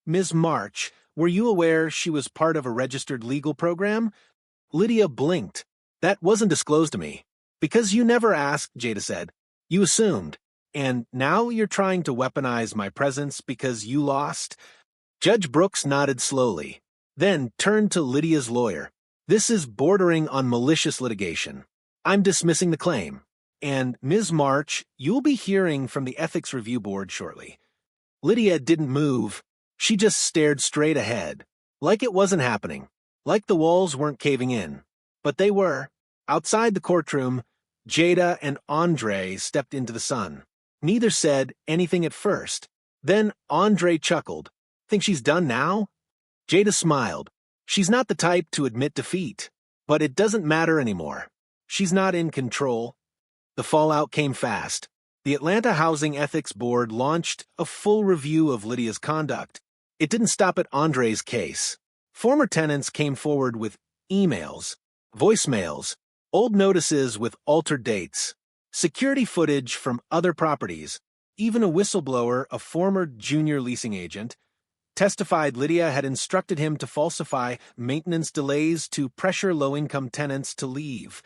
Ms. March, were you aware she was part of a registered legal program? Lydia blinked. That wasn't disclosed to me. Because you never asked, Jada said. You assumed. And now you're trying to weaponize my presence because you lost? Judge Brooks nodded slowly, then turned to Lydia's lawyer. This is bordering on malicious litigation. I'm dismissing the claim. And, Ms. March, you'll be hearing from the Ethics Review Board shortly. Lydia didn't move. She just stared straight ahead, like it wasn't happening, like the walls weren't caving in. But they were. Outside the courtroom, Jada and Andre stepped into the sun. Neither said anything at first. Then Andre chuckled. Think she's done now? Jada smiled. She's not the type to admit defeat. But it doesn't matter anymore. She's not in control. The fallout came fast. The Atlanta Housing Ethics Board launched a full review of Lydia's conduct. It didn't stop at Andre's case. Former tenants came forward with emails, voicemails, old notices with altered dates, security footage from other properties. Even a whistleblower, a former junior leasing agent, testified Lydia had instructed him to falsify maintenance delays to pressure low-income tenants to leave.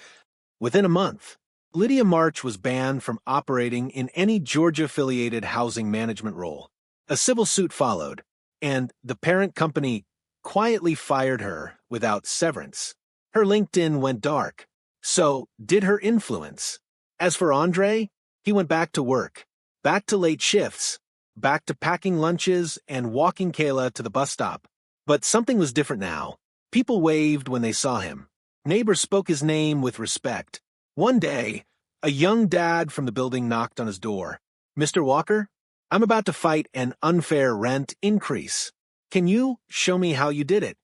Within a month, Lydia March was banned from operating in any Georgia-affiliated housing management role. A civil suit followed, and the parent company quietly fired her without severance. Her LinkedIn went dark. So did her influence. As for Andre, he went back to work, back to late shifts, back to packing lunches and walking Kayla to the bus stop. But something was different now. People waved when they saw him. Neighbors spoke his name with respect. One day, a young dad from the building knocked on his door. Mr. Walker, I'm about to fight an unfair rent increase. Can you show me how you did it?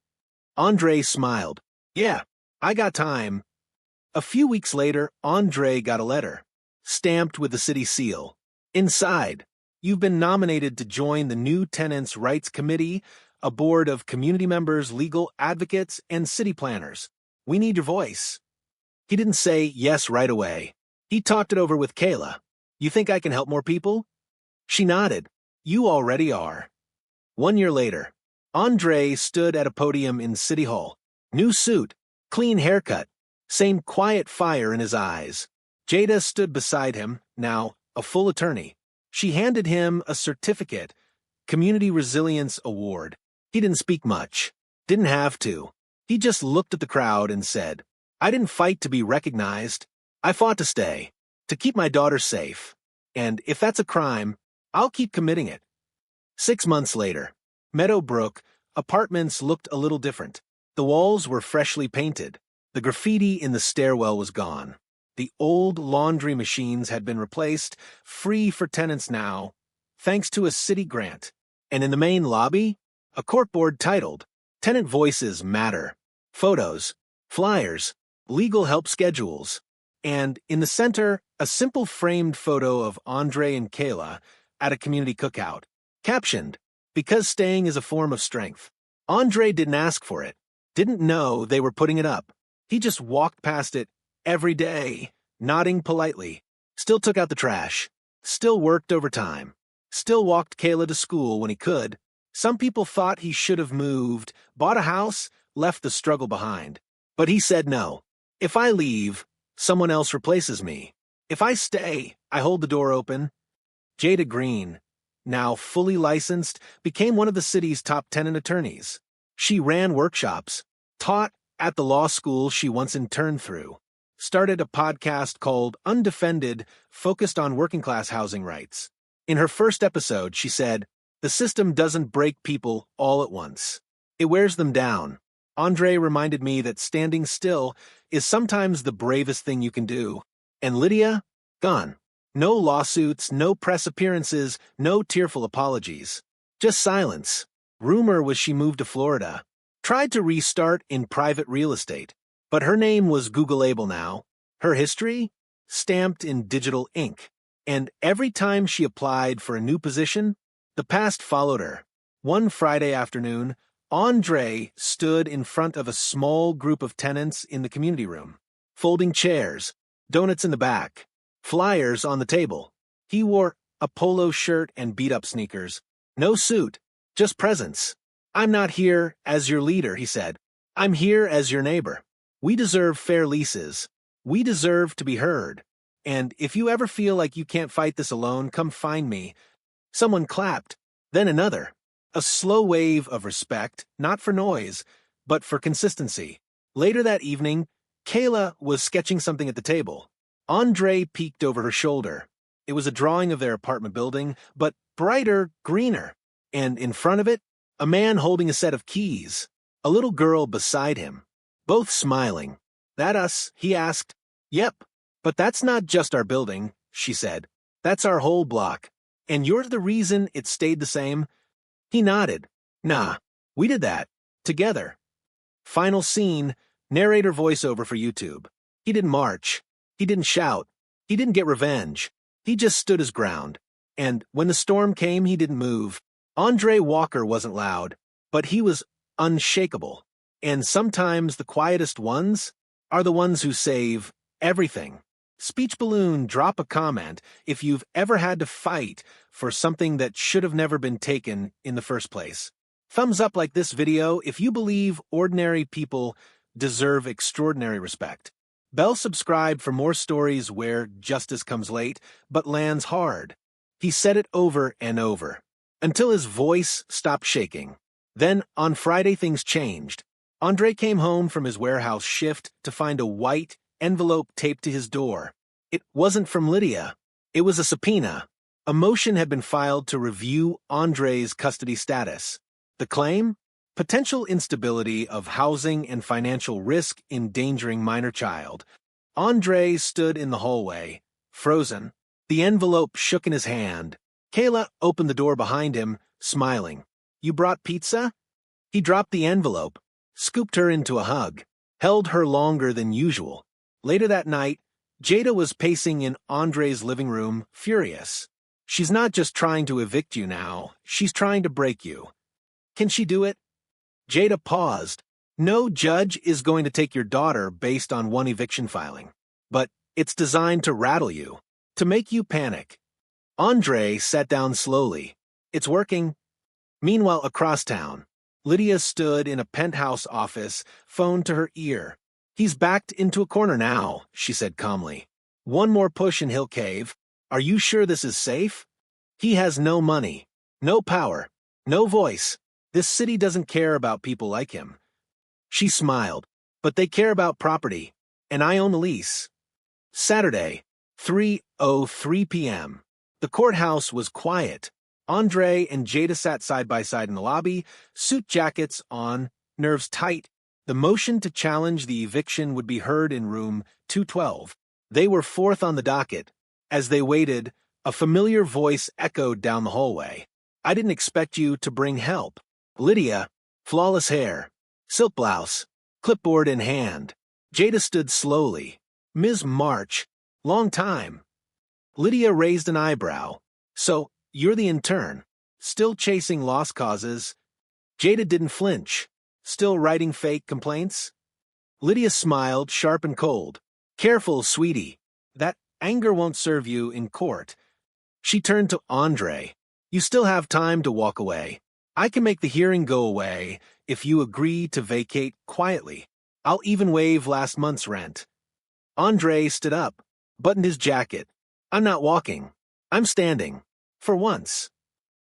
Andre smiled. Yeah, I got time. A few weeks later, Andre got a letter, stamped with the city seal. Inside, you've been nominated to join the new Tenants' Rights Committee, a board of community members, legal advocates, and city planners. We need your voice. He didn't say yes right away. He talked it over with Kayla. You think I can help more people? She nodded. You already are. 1 year later, Andre stood at a podium in City Hall. New suit, clean haircut, same quiet fire in his eyes. Jada stood beside him, now a full attorney. She handed him a certificate, Community Resilience Award. He didn't speak much. Didn't have to. He just looked at the crowd and said, I didn't fight to be recognized. I fought to stay, to keep my daughter safe. And if that's a crime, I'll keep committing it. 6 months later, Meadowbrook apartments looked a little different. The walls were freshly painted. The graffiti in the stairwell was gone. The old laundry machines had been replaced, free for tenants now, thanks to a city grant. And in the main lobby, a corkboard titled, Tenant Voices Matter. Photos, flyers, legal help schedules. And in the center, a simple framed photo of Andre and Kayla at a community cookout, captioned, Because staying is a form of strength. Andre didn't ask for it, didn't know they were putting it up. He just walked past it every day, nodding politely, still took out the trash, still worked overtime, still walked Kayla to school when he could. Some people thought he should have moved, bought a house, left the struggle behind. But he said no. If I leave, someone else replaces me. If I stay, I hold the door open. Jada Green, now fully licensed, became one of the city's top tenant attorneys. She ran workshops, taught at the law school she once interned through, started a podcast called Undefended, focused on working-class housing rights. In her first episode, she said, The system doesn't break people all at once. It wears them down. Andre reminded me that standing still is sometimes the bravest thing you can do. And Lydia? Gone. No lawsuits, no press appearances, no tearful apologies. Just silence. Rumor was she moved to Florida. Tried to restart in private real estate. But her name was Googleable now. Her history? Stamped in digital ink. And every time she applied for a new position, the past followed her. One Friday afternoon, Andre stood in front of a small group of tenants in the community room, folding chairs, donuts in the back, flyers on the table. He wore a polo shirt and beat-up sneakers. No suit, Just presence. I'm not here as your leader, he said. I'm here as your neighbor. We deserve fair leases. We deserve to be heard. And if you ever feel like you can't fight this alone, come find me. Someone clapped, then another. A slow wave of respect, not for noise, but for consistency. Later that evening, Kayla was sketching something at the table. Andre peeked over her shoulder. It was a drawing of their apartment building, but brighter, greener. And in front of it, a man holding a set of keys. A little girl beside him. Both smiling. That us? He asked. Yep. But that's not just our building, she said. That's our whole block. And you're the reason it stayed the same? He nodded. Nah, we did that. Together. Final scene, narrator voiceover for YouTube. He didn't march. He didn't shout. He didn't get revenge. He just stood his ground. And when the storm came, he didn't move. Andre Walker wasn't loud, but he was unshakable. And sometimes the quietest ones are the ones who save everything. Speech balloon, drop a comment if you've ever had to fight for something that should have never been taken in the first place. Thumbs up like this video if you believe ordinary people deserve extraordinary respect. Bell subscribe for more stories where justice comes late but lands hard. He said it over and over, until his voice stopped shaking. Then, on Friday, things changed. Andre came home from his warehouse shift to find a white envelope taped to his door. It wasn't from Lydia. It was a subpoena. A motion had been filed to review Andre's custody status. The claim? Potential instability of housing and financial risk endangering minor child. Andre stood in the hallway, frozen. The envelope shook in his hand. Kayla opened the door behind him, smiling. You brought pizza? He dropped the envelope, scooped her into a hug, held her longer than usual. Later that night, Jada was pacing in Andre's living room, furious. She's not just trying to evict you now, she's trying to break you. Can she do it? Jada paused. No judge is going to take your daughter based on one eviction filing. But it's designed to rattle you, to make you panic. Andre sat down slowly. It's working. Meanwhile, across town, Lydia stood in a penthouse office, phone to her ear. He's backed into a corner now, she said calmly. One more push and he'll cave. Are you sure this is safe? He has no money, no power, no voice. This city doesn't care about people like him. She smiled, but they care about property, and I own the lease. Saturday, 3:03 p.m. The courthouse was quiet. Andre and Jada sat side by side in the lobby, suit jackets on, nerves tight. The motion to challenge the eviction would be heard in room 212. They were fourth on the docket. As they waited, a familiar voice echoed down the hallway. I didn't expect you to bring help. Lydia, flawless hair, silk blouse, clipboard in hand. Jada stood slowly. Ms. March, long time. Lydia raised an eyebrow. So, you're the intern, still chasing lost causes. Jada didn't flinch. Still writing fake complaints? Lydia smiled, sharp and cold. Careful, sweetie. That anger won't serve you in court. She turned to Andre. You still have time to walk away. I can make the hearing go away if you agree to vacate quietly. I'll even waive last month's rent. Andre stood up, buttoned his jacket. I'm not walking. I'm standing. For once.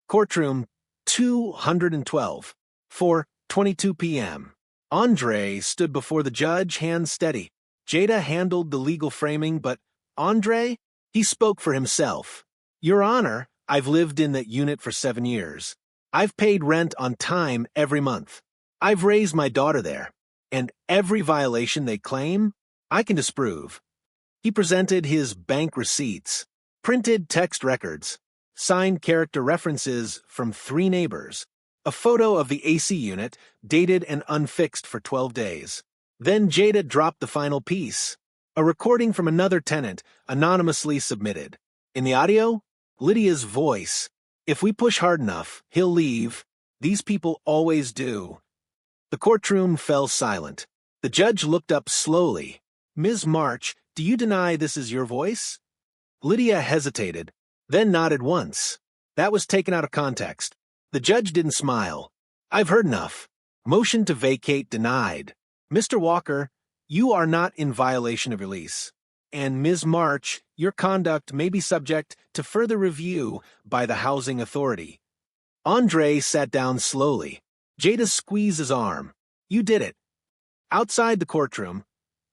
Courtroom 212. 4:22 p.m. Andre stood before the judge, hands steady. Jada handled the legal framing, but Andre, he spoke for himself. Your Honor, I've lived in that unit for 7 years. I've paid rent on time every month. I've raised my daughter there. And every violation they claim, I can disprove. He presented his bank receipts, printed text records, signed character references from 3 neighbors, a photo of the AC unit dated and unfixed for 12 days. Then Jada dropped the final piece, a recording from another tenant anonymously submitted. In the audio, Lydia's voice. If we push hard enough, he'll leave. These people always do. The courtroom fell silent. The judge looked up slowly. Ms. March, do you deny this is your voice? Lydia hesitated, then nodded once. That was taken out of context. The judge didn't smile. I've heard enough. Motion to vacate denied. Mr. Walker, you are not in violation of your lease. And Ms. March, your conduct may be subject to further review by the housing authority. Andre sat down slowly. Jada squeezed his arm. You did it. Outside the courtroom,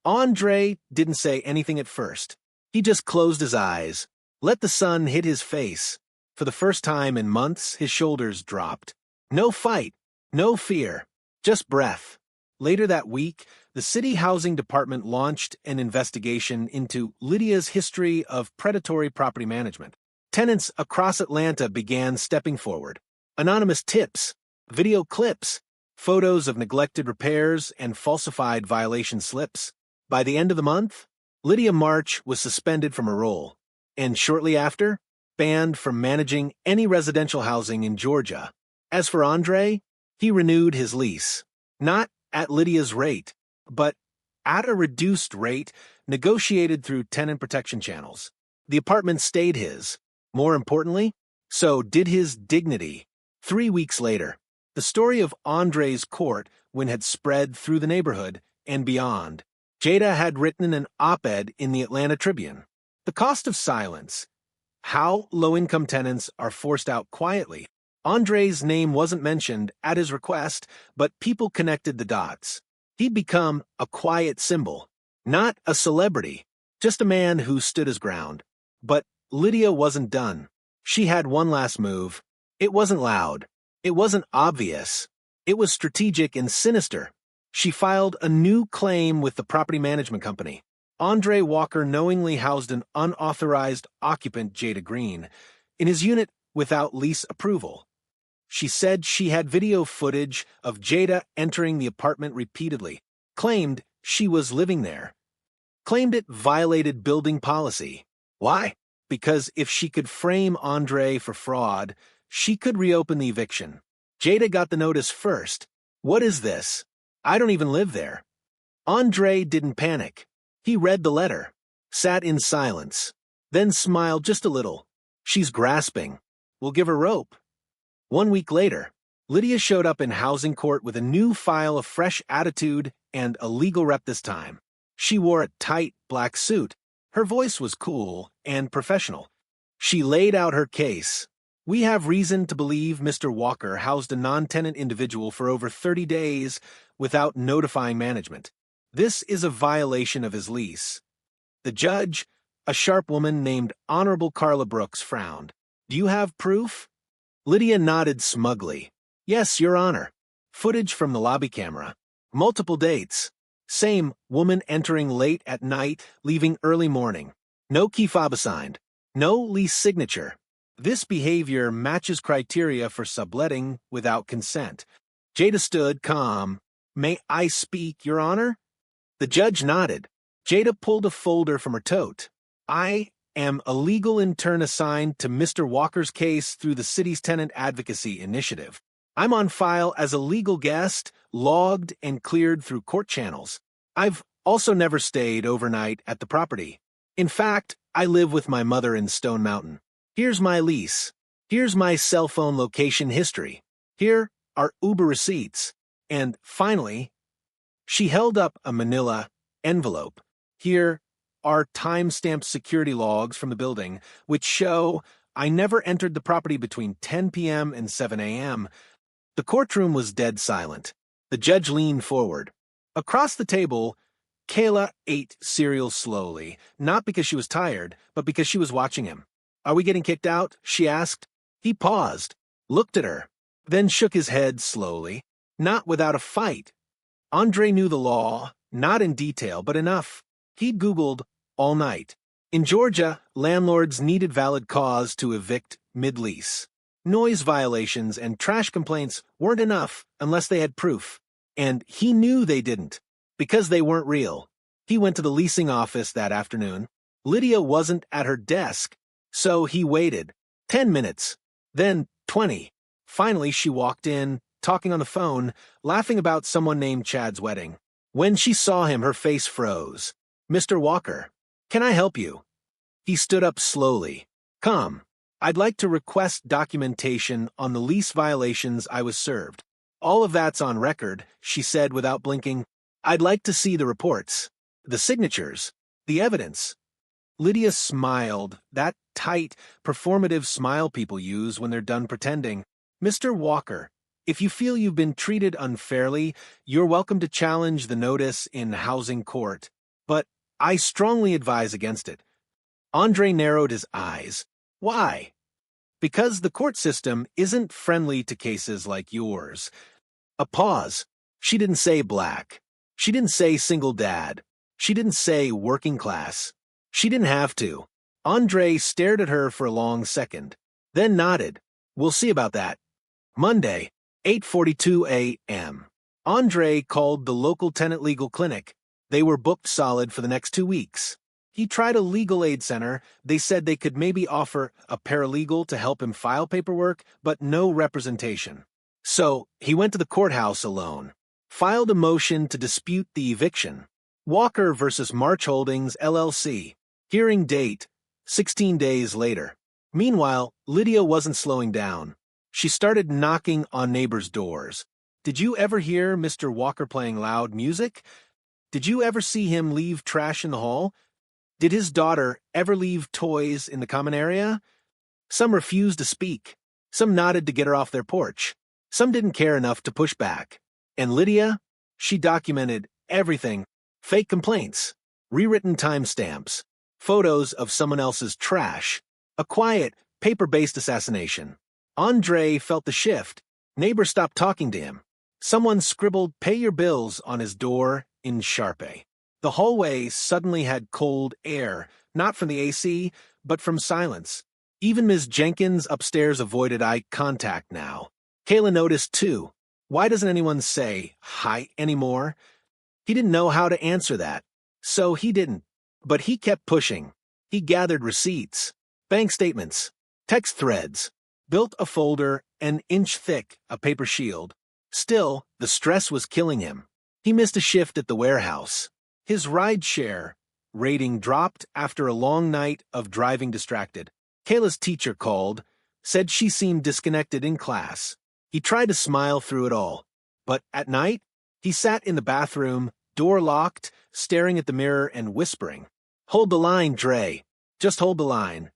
Andre didn't say anything at first. He just closed his eyes, let the sun hit his face. For the first time in months, his shoulders dropped. No fight, no fear, just breath. Later that week, the city housing department launched an investigation into Lydia's history of predatory property management. Tenants across Atlanta began stepping forward. Anonymous tips, video clips, photos of neglected repairs, and falsified violation slips. By the end of the month, Lydia March was suspended from her role, and shortly after, banned from managing any residential housing in Georgia. As for Andre, he renewed his lease, not at Lydia's rate, but at a reduced rate negotiated through tenant protection channels. The apartment stayed his. More importantly, so did his dignity. 3 weeks later, the story of Andre's court win had spread through the neighborhood and beyond. Jada had written an op-ed in the Atlanta Tribune. The cost of silence. How low-income tenants are forced out quietly. Andre's name wasn't mentioned at his request, but people connected the dots. He'd become a quiet symbol, not a celebrity, just a man who stood his ground. But Lydia wasn't done. She had one last move. It wasn't loud. It wasn't obvious. It was strategic and sinister. She filed a new claim with the property management company. Andre Walker knowingly housed an unauthorized occupant, Jada Green, in his unit without lease approval. She said she had video footage of Jada entering the apartment repeatedly, claimed she was living there, claimed it violated building policy. Why? Because if she could frame Andre for fraud, she could reopen the eviction. Jada got the notice first. What is this? I don't even live there. Andre didn't panic. He read the letter, sat in silence, then smiled just a little. She's grasping. We'll give her rope. 1 week later, Lydia showed up in housing court with a new file, a fresh attitude, and a legal rep this time. She wore a tight black suit. Her voice was cool and professional. She laid out her case. We have reason to believe Mr. Walker housed a non-tenant individual for over 30 days without notifying management. This is a violation of his lease. The judge, a sharp woman named Honorable Carla Brooks, frowned. Do you have proof? Lydia nodded smugly. Yes, Your Honor. Footage from the lobby camera. Multiple dates. Same woman entering late at night, leaving early morning. No key fob assigned. No lease signature. This behavior matches criteria for subletting without consent. Jada stood calm. May I speak, Your Honor? The judge nodded. Jada pulled a folder from her tote. I am a legal intern assigned to Mr. Walker's case through the city's tenant advocacy initiative. I'm on file as a legal guest, logged and cleared through court channels. I've also never stayed overnight at the property. In fact, I live with my mother in Stone Mountain. Here's my lease. Here's my cell phone location history. Here are Uber receipts. And finally, she held up a manila envelope. Here are time-stamped security logs from the building, which show I never entered the property between 10 p.m. and 7 a.m. The courtroom was dead silent. The judge leaned forward. Across the table, Kayla ate cereal slowly, not because she was tired, but because she was watching him. Are we getting kicked out? She asked. He paused, looked at her, then shook his head slowly, not without a fight. Andre knew the law, not in detail, but enough. He'd Googled all night. In Georgia, landlords needed valid cause to evict mid-lease. Noise violations and trash complaints weren't enough unless they had proof. And he knew they didn't, because they weren't real. He went to the leasing office that afternoon. Lydia wasn't at her desk, so he waited. 10 minutes, then 20. Finally, she walked in, talking on the phone, laughing about someone named Chad's wedding. When she saw him, her face froze. Mr. Walker, can I help you? He stood up slowly. Come. I'd like to request documentation on the lease violations I was served. All of that's on record, she said without blinking. I'd like to see the reports, the signatures, the evidence. Lydia smiled, that tight, performative smile people use when they're done pretending. Mr. Walker, if you feel you've been treated unfairly, you're welcome to challenge the notice in housing court. But I strongly advise against it. Andre narrowed his eyes. Why? Because the court system isn't friendly to cases like yours. A pause. She didn't say black. She didn't say single dad. She didn't say working class. She didn't have to. Andre stared at her for a long second, then nodded. We'll see about that. Monday, 8:42 a.m. Andre called the local tenant legal clinic. They were booked solid for the next 2 weeks. He tried a legal aid center. They said they could maybe offer a paralegal to help him file paperwork, but no representation. So he went to the courthouse alone, filed a motion to dispute the eviction. Walker versus March Holdings, LLC. Hearing date, 16 days later. Meanwhile, Lydia wasn't slowing down. She started knocking on neighbors' doors. Did you ever hear Mr. Walker playing loud music? Did you ever see him leave trash in the hall? Did his daughter ever leave toys in the common area? Some refused to speak. Some nodded to get her off their porch. Some didn't care enough to push back. And Lydia? She documented everything. Fake complaints, rewritten timestamps, photos of someone else's trash, a quiet, paper-based assassination. Andre felt the shift. Neighbors stopped talking to him. Someone scribbled "pay your bills" on his door in Sharpie. The hallway suddenly had cold air, not from the AC, but from silence. Even Ms. Jenkins upstairs avoided eye contact now. Kayla noticed too. Why doesn't anyone say hi anymore? He didn't know how to answer that, so he didn't. But he kept pushing. He gathered receipts, bank statements, text threads, built a folder an inch thick, a paper shield. Still, the stress was killing him. He missed a shift at the warehouse. His rideshare rating dropped after a long night of driving distracted. Kayla's teacher called, said she seemed disconnected in class. He tried to smile through it all. But at night, he sat in the bathroom, door locked, staring at the mirror and whispering, "Hold the line, Dre. Just hold the line."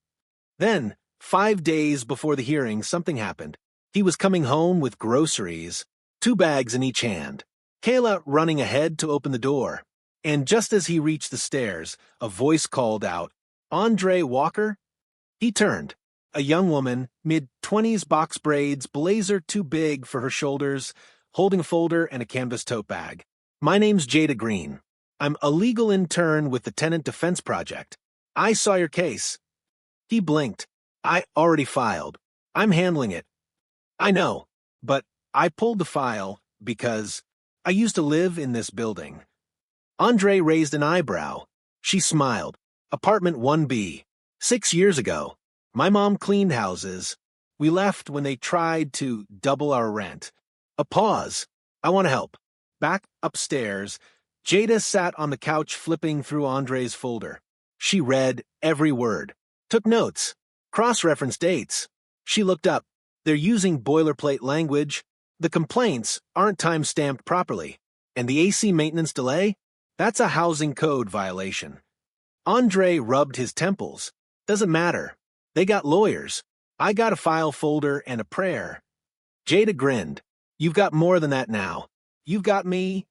Then, 5 days before the hearing, something happened. He was coming home with groceries, 2 bags in each hand. Kayla running ahead to open the door. And just as he reached the stairs, a voice called out, "Andre Walker?" He turned. A young woman, mid-20s, box braids, blazer too big for her shoulders, holding a folder and a canvas tote bag. "My name's Jada Green. I'm a legal intern with the Tenant Defense Project. I saw your case." He blinked. "I already filed. I'm handling it." "I know, but I pulled the file because I used to live in this building." Andre raised an eyebrow. She smiled. "Apartment 1B. 6 years ago. My mom cleaned houses. We left when they tried to double our rent." A pause. "I want to help." Back upstairs, Jada sat on the couch flipping through Andre's folder. She read every word, took notes, cross-referenced dates. She looked up. They're using boilerplate language. The complaints aren't time-stamped properly. And the AC maintenance delay? That's a housing code violation. Andre rubbed his temples. "Doesn't matter. They got lawyers. I got a file folder and a prayer." Jada grinned. "You've got more than that now. You've got me."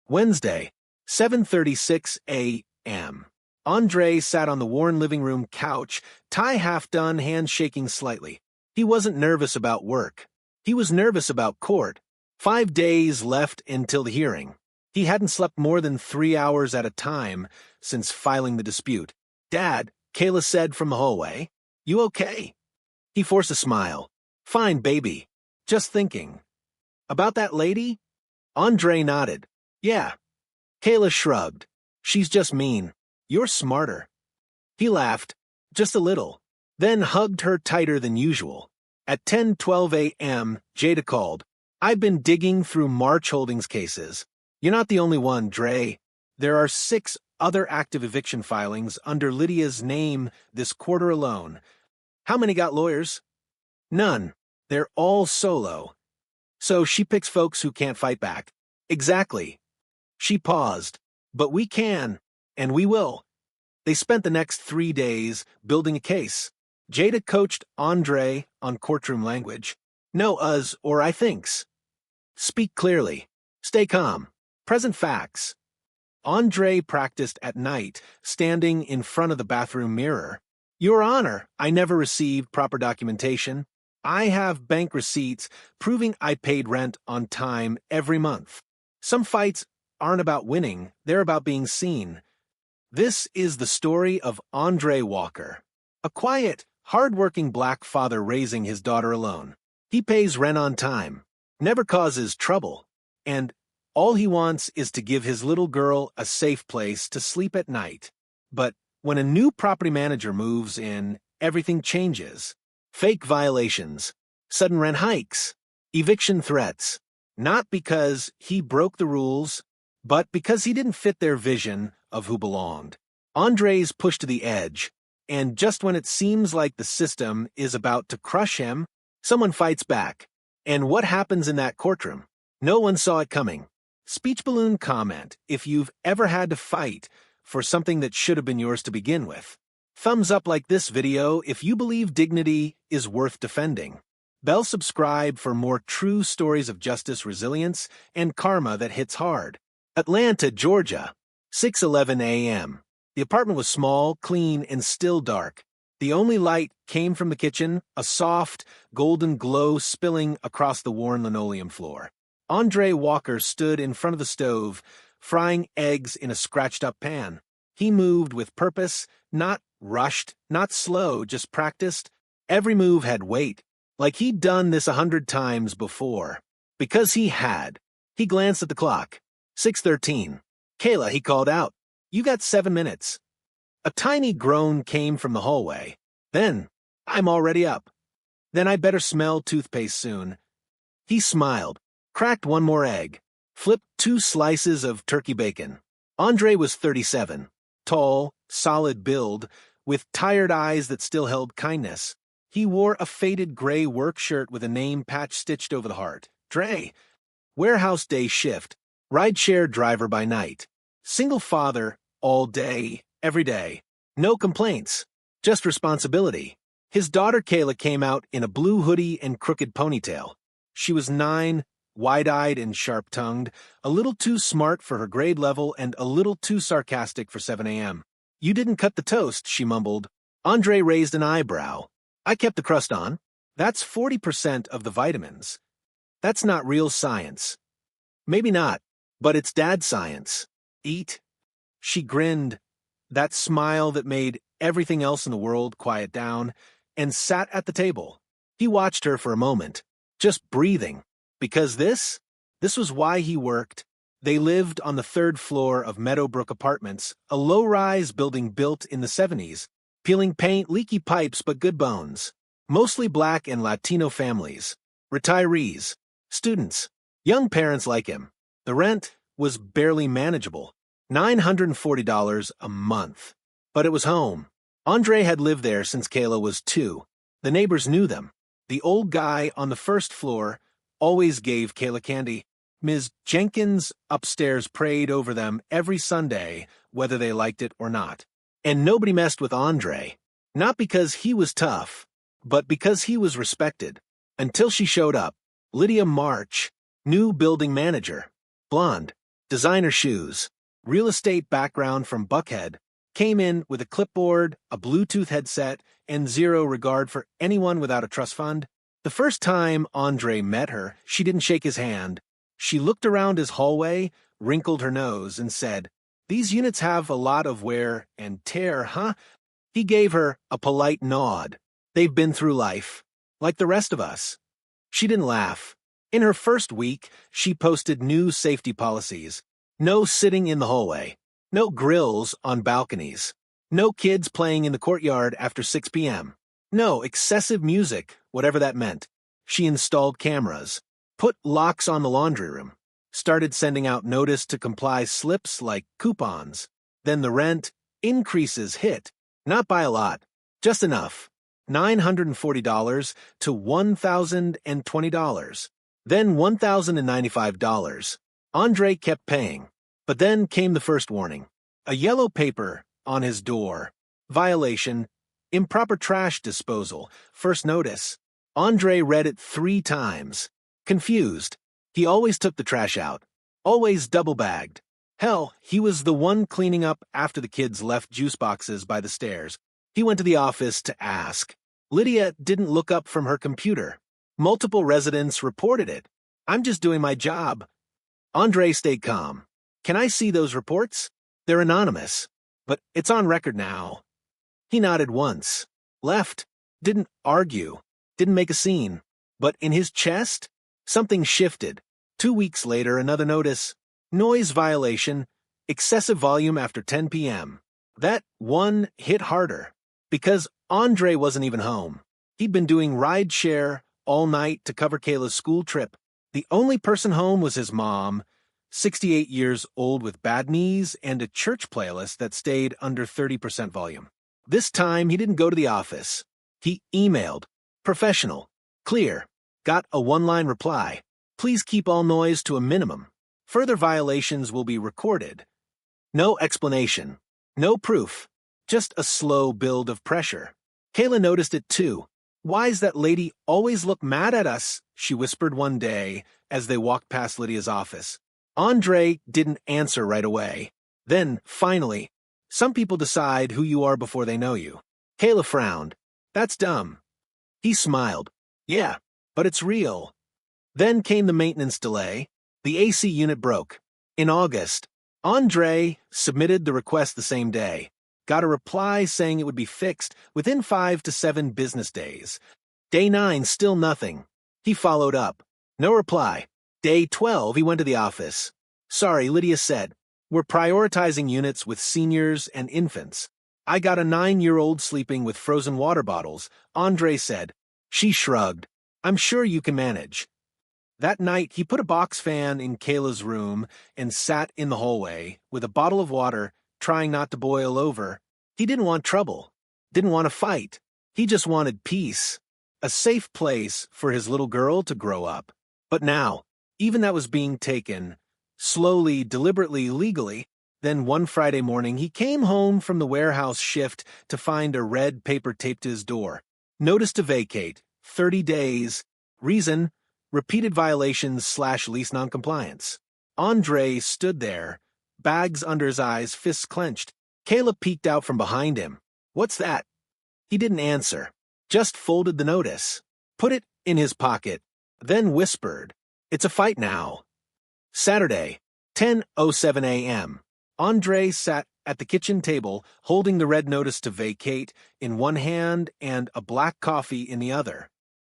Wednesday, 7:36 a.m. Andre sat on the worn living room couch, tie half done, hands shaking slightly. He wasn't nervous about work. He was nervous about court. 5 days left until the hearing. He hadn't slept more than 3 hours at a time since filing the dispute. "Dad," Kayla said from the hallway, "you okay?" He forced a smile. "Fine, baby. Just thinking." "About that lady?" Andre nodded. "Yeah." Kayla shrugged. "She's just mean. You're smarter." He laughed, just a little, then hugged her tighter than usual. At 10:12 a.m., Jada called. "I've been digging through March Holdings cases. You're not the only one, Dre. There are 6 other active eviction filings under Lydia's name this quarter alone. How many got lawyers? None. They're all solo. So she picks folks who can't fight back. Exactly. She paused. But we can, and we will. They spent the next 3 days building a case. Jada coached Andre on courtroom language. No us or I thinks. Speak clearly. Stay calm. Present facts. Andre practiced at night, standing in front of the bathroom mirror. Your Honor, I never received proper documentation. I have bank receipts proving I paid rent on time every month. Some fights aren't about winning, they're about being seen. This is the story of Andre Walker, a quiet, hard-working black father raising his daughter alone. He pays rent on time, never causes trouble, and all he wants is to give his little girl a safe place to sleep at night. But when a new property manager moves in, everything changes. Fake violations, sudden rent hikes, eviction threats. Not because he broke the rules, but because he didn't fit their vision of who belonged. Andre's pushed to the edge, and just when it seems like the system is about to crush him, someone fights back. And what happens in that courtroom? No one saw it coming. Speech balloon comment if you've ever had to fight for something that should have been yours to begin with. Thumbs up like this video if you believe dignity is worth defending. Bell subscribe for more true stories of justice, resilience, and karma that hits hard. Atlanta, Georgia. 6:11 a.m. The apartment was small, clean, and still dark. The only light came from the kitchen, a soft, golden glow spilling across the worn linoleum floor. Andre Walker stood in front of the stove, frying eggs in a scratched-up pan. He moved with purpose, not rushed, not slow, just practiced. Every move had weight, like he'd done this 100 times before. Because he had. He glanced at the clock. 6:13. Kayla, he called out. You got 7 minutes. A tiny groan came from the hallway. Then, I'm already up. Then I better smell toothpaste soon. He smiled, cracked one more egg, flipped 2 slices of turkey bacon. Andre was 37, tall, solid build, with tired eyes that still held kindness. He wore a faded gray work shirt with a name patch stitched over the heart. Dre. Warehouse day shift. Rideshare driver by night. Single father all day, every day. No complaints, just responsibility. His daughter Kayla came out in a blue hoodie and crooked ponytail. She was 9, wide-eyed and sharp-tongued, a little too smart for her grade level and a little too sarcastic for 7 a.m. You didn't cut the toast, she mumbled. Andre raised an eyebrow. I kept the crust on. That's 40% of the vitamins. That's not real science. Maybe not, but it's dad science. Eat. She grinned, that smile that made everything else in the world quiet down, and sat at the table. He watched her for a moment, just breathing, because this was why he worked. They lived on the 3rd floor of Meadowbrook Apartments, a low-rise building built in the 70s, peeling paint, leaky pipes, but good bones. Mostly Black and Latino families, retirees, students, young parents like him. The rent was barely manageable, $940 a month. But it was home. Andre had lived there since Kayla was 2. The neighbors knew them. The old guy on the 1st floor always gave Kayla candy. Ms. Jenkins upstairs prayed over them every Sunday, whether they liked it or not. And nobody messed with Andre. Not because he was tough, but because he was respected. Until she showed up. Lydia March, new building manager. Blonde, designer shoes, real estate background from Buckhead, came in with a clipboard, a Bluetooth headset, and zero regard for anyone without a trust fund. The first time Andre met her, she didn't shake his hand. She looked around his hallway, wrinkled her nose, and said, "These units have a lot of wear and tear, huh?" He gave her a polite nod. They've been through life, like the rest of us. She didn't laugh. In her first week, she posted new safety policies. No sitting in the hallway. No grills on balconies. No kids playing in the courtyard after 6 p.m. No excessive music, whatever that meant. She installed cameras. Put locks on the laundry room. Started sending out notice to comply slips like coupons. Then the rent increases hit. Not by a lot. Just enough. $940 to $1,020, then $1,095. Andre kept paying, but then came the first warning. A yellow paper on his door. Violation, improper trash disposal, first notice. Andre read it 3 times. Confused. He always took the trash out. Always double-bagged. Hell, he was the one cleaning up after the kids left juice boxes by the stairs. He went to the office to ask. Lydia didn't look up from her computer. Multiple residents reported it. I'm just doing my job. Andre stayed calm. Can I see those reports? They're anonymous. But it's on record now. He nodded once. Left. Didn't argue. Didn't make a scene. But in his chest, something shifted. 2 weeks later, another notice. Noise violation. Excessive volume after 10 p.m. That one hit harder. Because Andre wasn't even home. He'd been doing ride share all night to cover Kayla's school trip. The only person home was his mom, 68 years old with bad knees and a church playlist that stayed under 30% volume. This time, he didn't go to the office. He emailed. Professional. Clear. Got a 1-line reply. Please keep all noise to a minimum. Further violations will be recorded. No explanation. No proof. Just a slow build of pressure. Kayla noticed it too. Why's that lady always look mad at us? She whispered one day as they walked past Lydia's office. Andre didn't answer right away. Then, finally, some people decide who you are before they know you. Kayla frowned. That's dumb. He smiled. Yeah, but it's real. Then came the maintenance delay. The AC unit broke. In August, Andre submitted the request the same day. Got a reply saying it would be fixed within 5 to 7 business days. Day 9, still nothing. He followed up. No reply. Day 12, he went to the office. Sorry, Lydia said. We're prioritizing units with seniors and infants. I got a 9-year-old sleeping with frozen water bottles, Andre said. She shrugged. I'm sure you can manage. That night, he put a box fan in Kayla's room and sat in the hallway with a bottle of water, trying not to boil over. He didn't want trouble. Didn't want to fight. He just wanted peace. A safe place for his little girl to grow up. But now, even that was being taken, slowly, deliberately, legally. Then one Friday morning, he came home from the warehouse shift to find a red paper taped to his door. Notice to vacate. 30 days. Reason, repeated violations / lease noncompliance. Andre stood there, bags under his eyes, fists clenched. Kayla peeked out from behind him. What's that? He didn't answer. Just folded the notice. Put it in his pocket. Then whispered. It's a fight now. Saturday, 10:07 a.m. Andre sat at the kitchen table, holding the red notice to vacate in one hand and a black coffee in the other.